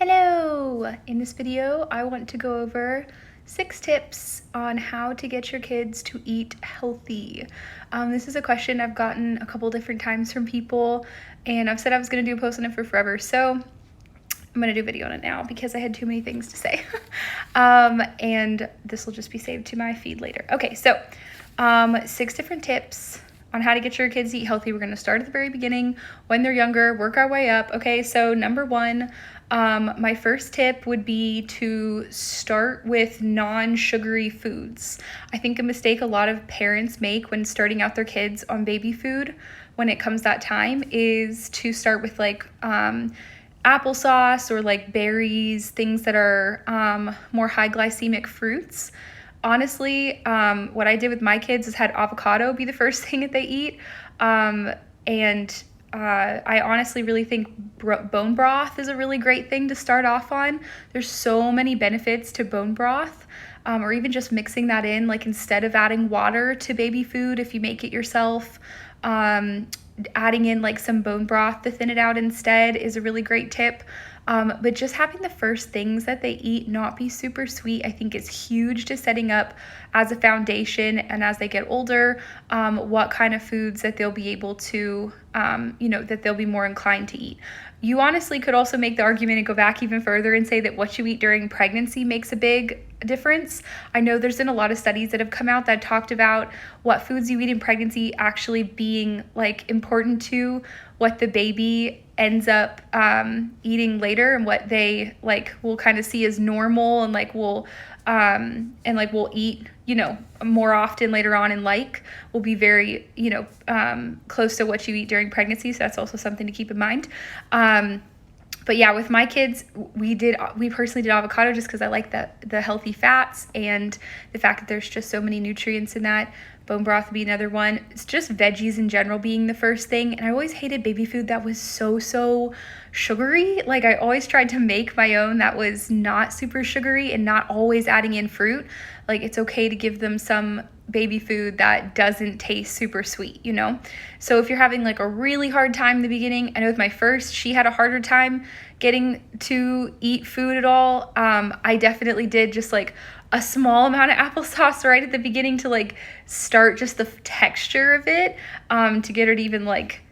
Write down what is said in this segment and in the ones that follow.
Hello! In this video, I want to go over 6 tips on how to get your kids to eat healthy. This is a question I've gotten a couple different times from people, and I've said I was going to do a post on it for forever, so I'm going to do a video on it now because I had too many things to say. And this will just be saved to my feed later. Okay, so 6 different tips on how to get your kids to eat healthy. We're going to start at the very beginning when they're younger, work our way up. Okay, so number 1, my first tip would be to start with non-sugary foods. I think a mistake a lot of parents make when starting out their kids on baby food when it comes that time is to start with like applesauce or like berries, things that are more high glycemic fruits. Honestly, what I did with my kids is had avocado be the first thing that they eat. I honestly really think bone broth is a really great thing to start off on. There's so many benefits to bone broth, or even just mixing that in, like instead of adding water to baby food, if you make it yourself, adding in like some bone broth to thin it out instead is a really great tip. But just having the first things that they eat not be super sweet, I think is huge to setting up as a foundation, and as they get older, what kind of foods that they'll be able to, that they'll be more inclined to eat. You honestly could also make the argument and go back even further and say that what you eat during pregnancy makes a big difference. I know there's been a lot of studies that have come out that talked about what foods you eat in pregnancy actually being like important to what the baby ends up eating later, and what they like will kind of see as normal, and like will eat, more often later on in will be very, close to what you eat during pregnancy. So that's also something to keep in mind. But yeah, with my kids, we personally did avocado just because I like the healthy fats and the fact that there's just so many nutrients in that. Bone broth would be another one. It's just veggies in general being the first thing. And I always hated baby food that was so sugary. Like I always tried to make my own that was not super sugary and not always adding in fruit. Like it's okay to give them some baby food that doesn't taste super sweet, So if you're having like a really hard time in the beginning, I know with my first, she had a harder time getting to eat food at all. I definitely did just like a small amount of applesauce right at the beginning to like start just the texture of it, to get her to even like,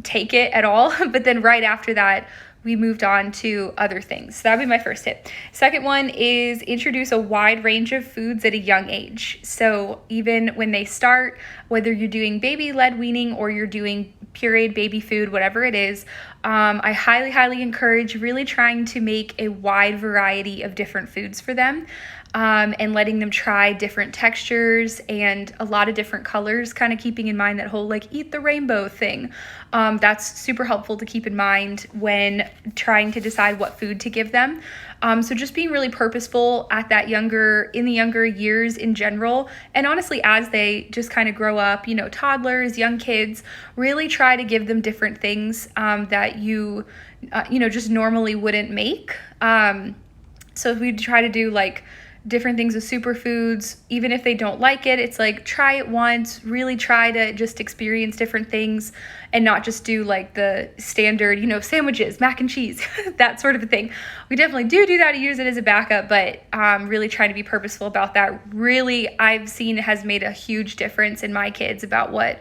take it at all. But then right after that, we moved on to other things. So that would be my first tip. Second one is introduce a wide range of foods at a young age. So even when they start, whether you're doing baby-led weaning or you're doing pureed baby food, whatever it is, I highly encourage really trying to make a wide variety of different foods for them. And letting them try different textures and a lot of different colors, kind of keeping in mind that whole like eat the rainbow thing. That's super helpful to keep in mind when trying to decide what food to give them. So just being really purposeful in the younger years in general, and honestly as they just kind of grow up, toddlers, young kids, really try to give them different things that you just normally wouldn't make. So if we try to do like different things with superfoods, even if they don't like it, it's like try it once, really try to just experience different things and not just do like the standard, sandwiches, mac and cheese, that sort of a thing. We definitely do that to use it as a backup, but really trying to be purposeful about that. Really, I've seen it has made a huge difference in my kids about what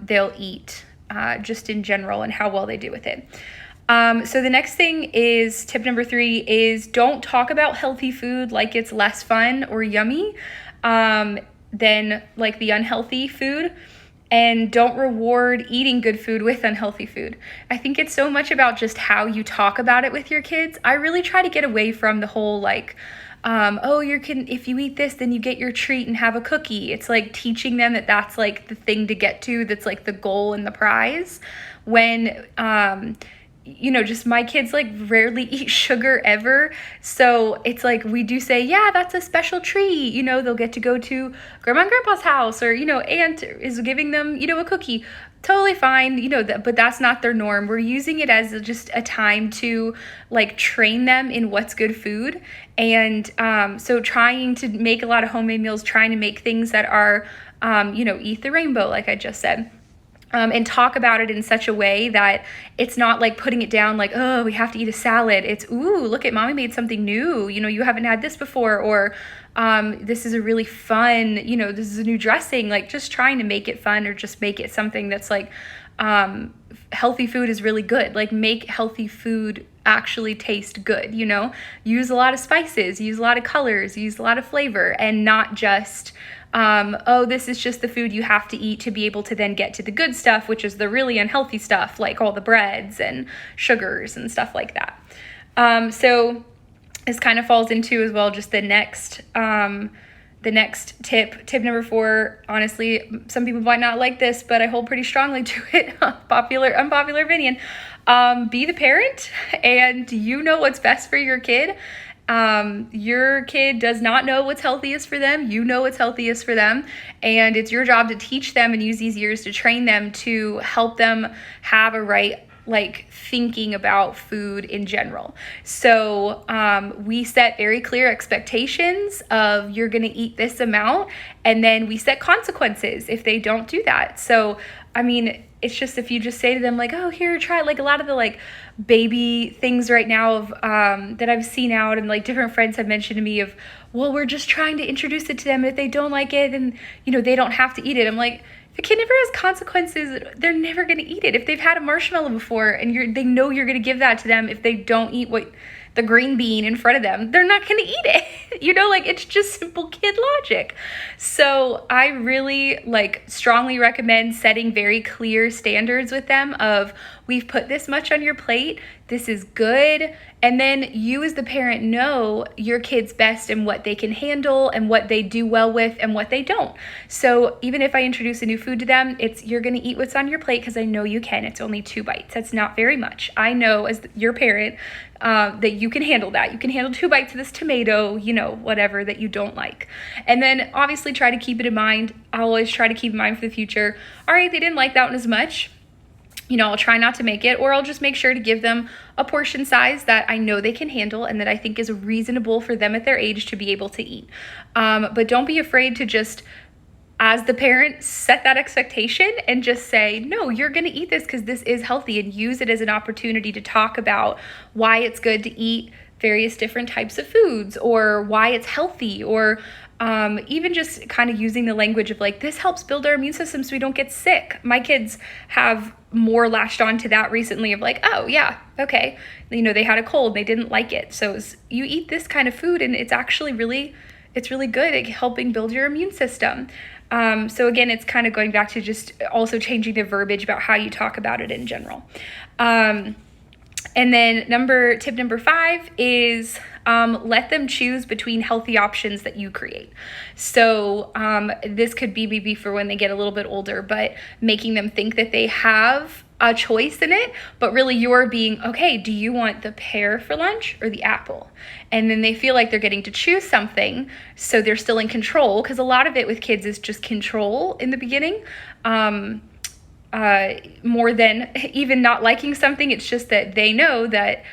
they'll eat just in general and how well they do with it. So the next thing is tip number 3 is don't talk about healthy food like it's less fun or yummy than like the unhealthy food, and don't reward eating good food with unhealthy food. I think it's so much about just how you talk about it with your kids. I really try to get away from the whole like, if you eat this, then you get your treat and have a cookie. It's like teaching them that that's like the thing to get to, that's like the goal and the prize. When, just my kids like rarely eat sugar ever. So it's like we do say, yeah, that's a special treat. They'll get to go to grandma and grandpa's house, or, aunt is giving them, a cookie. Totally fine, but that's not their norm. We're using it as just a time to like train them in what's good food. And so trying to make a lot of homemade meals, trying to make things that are, eat the rainbow, like I just said. and talk about it in such a way that it's not like putting it down like, oh, we have to eat a salad. It's, ooh, look at mommy made something new. You know, you haven't had this before, or this is a really fun, you know, this is a new dressing. Like just trying to make it fun, or just make it something that's like, healthy food is really good. Like make healthy food actually taste good, you know, use a lot of spices, use a lot of colors, use a lot of flavor, and not just, oh, this is just the food you have to eat to be able to then get to the good stuff, which is the really unhealthy stuff, like all the breads and sugars and stuff like that. So this kind of falls into as well just the next tip number 4. Honestly, some people might not like this, but I hold pretty strongly to it. Unpopular opinion. Be the parent, and you know what's best for your kid. Your kid does not know what's healthiest for them. You know what's healthiest for them. And it's your job to teach them and use these years to train them to help them have a right like thinking about food in general. So we set very clear expectations of you're going to eat this amount, and then we set consequences if they don't do that. So I mean, it's just if you just say to them like, oh, here, try it. Like a lot of the like baby things right now of that I've seen out, and like different friends have mentioned to me of, well, we're just trying to introduce it to them, and if they don't like it, then you know they don't have to eat it. I'm like, if a kid never has consequences, they're never going to eat it. If they've had a marshmallow before and they know you're going to give that to them, if they don't eat the green bean in front of them, they're not going to eat it. You know, like it's just simple kid logic. So I really like strongly recommend setting very clear standards with them of, we've put this much on your plate, this is good. And then you as the parent know your kid's best and what they can handle and what they do well with and what they don't. So even if I introduce a new food to them, it's you're going to eat what's on your plate because I know you can. It's only 2 bites. That's not very much. I know as your parent that you can handle that. You can handle 2 bites of this tomato, you know, whatever that you don't like. And then obviously try to keep it in mind. I'll always try to keep in mind for the future. All right, they didn't like that one as much. You know, I'll try not to make it, or I'll just make sure to give them a portion size that I know they can handle and that I think is reasonable for them at their age to be able to eat. But don't be afraid to just, as the parent, set that expectation and just say, no, you're going to eat this because this is healthy, and use it as an opportunity to talk about why it's good to eat various different types of foods, or why it's healthy, or even just kind of using the language of like, this helps build our immune system so we don't get sick. My kids have more latched on to that recently of like, oh yeah, okay, you know, they had a cold, they didn't like it, so you eat this kind of food and it's actually really good at helping build your immune system. So again, it's kind of going back to just also changing the verbiage about how you talk about it in general. And then tip number 5 is let them choose between healthy options that you create. So this could be maybe for when they get a little bit older, but making them think that they have a choice in it, but really you're being, okay, do you want the pear for lunch or the apple? And then they feel like they're getting to choose something, so they're still in control, because a lot of it with kids is just control in the beginning. More than even not liking something, it's just that they know that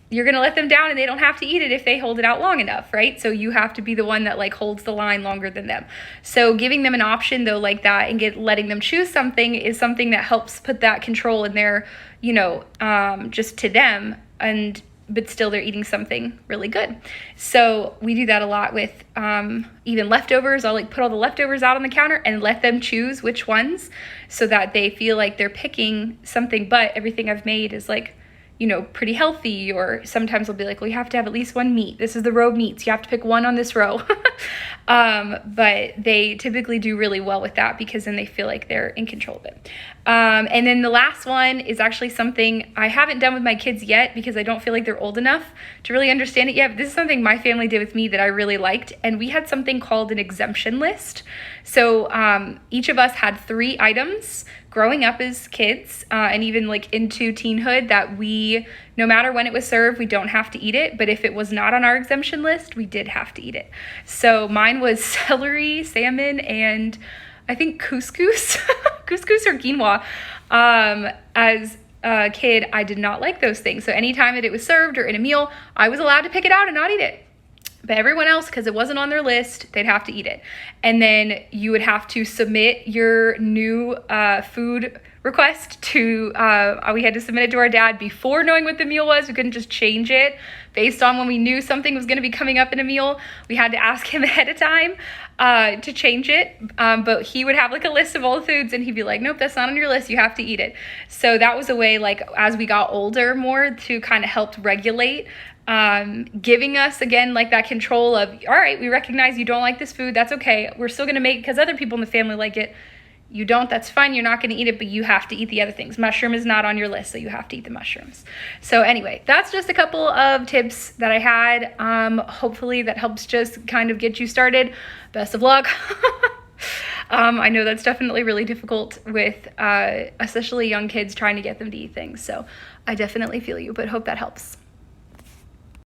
you're going to let them down and they don't have to eat it if they hold it out long enough, right? So you have to be the one that like holds the line longer than them. So giving them an option though like that and letting them choose something is something that helps put that control in their, you know, just to them, but still they're eating something really good. So we do that a lot with even leftovers. I'll like put all the leftovers out on the counter and let them choose which ones, so that they feel like they're picking something, but everything I've made is like, you know, pretty healthy. Or sometimes I'll be like, well, you have to have at least one meat. This is the row of meats. You have to pick one on this row. But they typically do really well with that because then they feel like they're in control of it. And then the last one is actually something I haven't done with my kids yet because I don't feel like they're old enough to really understand it yet. But this is something my family did with me that I really liked. And we had something called an exemption list. So each of us had 3 items growing up as kids and even like into teenhood that we, no matter when it was served, we don't have to eat it. But if it was not on our exemption list, we did have to eat it. So mine was celery, salmon, and I think couscous, couscous or quinoa. As a kid, I did not like those things. So anytime that it was served or in a meal, I was allowed to pick it out and not eat it. But everyone else, because it wasn't on their list, they'd have to eat it. And then you would have to submit your new food request to, we had to submit it to our dad before knowing what the meal was. We couldn't just change it based on when we knew something was going to be coming up in a meal. We had to ask him ahead of time to change it. But he would have like a list of all the foods and he'd be like, nope, that's not on your list. You have to eat it. So that was a way, like, as we got older more, to kind of help regulate, giving us, again, like that control of, all right, we recognize you don't like this food. That's okay. We're still going to make it because other people in the family like it. You don't, that's fine. You're not going to eat it, but you have to eat the other things. Mushroom is not on your list, so you have to eat the mushrooms. So anyway, that's just a couple of tips that I had. Hopefully that helps just kind of get you started. Best of luck. I know that's definitely really difficult with especially young kids, trying to get them to eat things. So I definitely feel you, but hope that helps.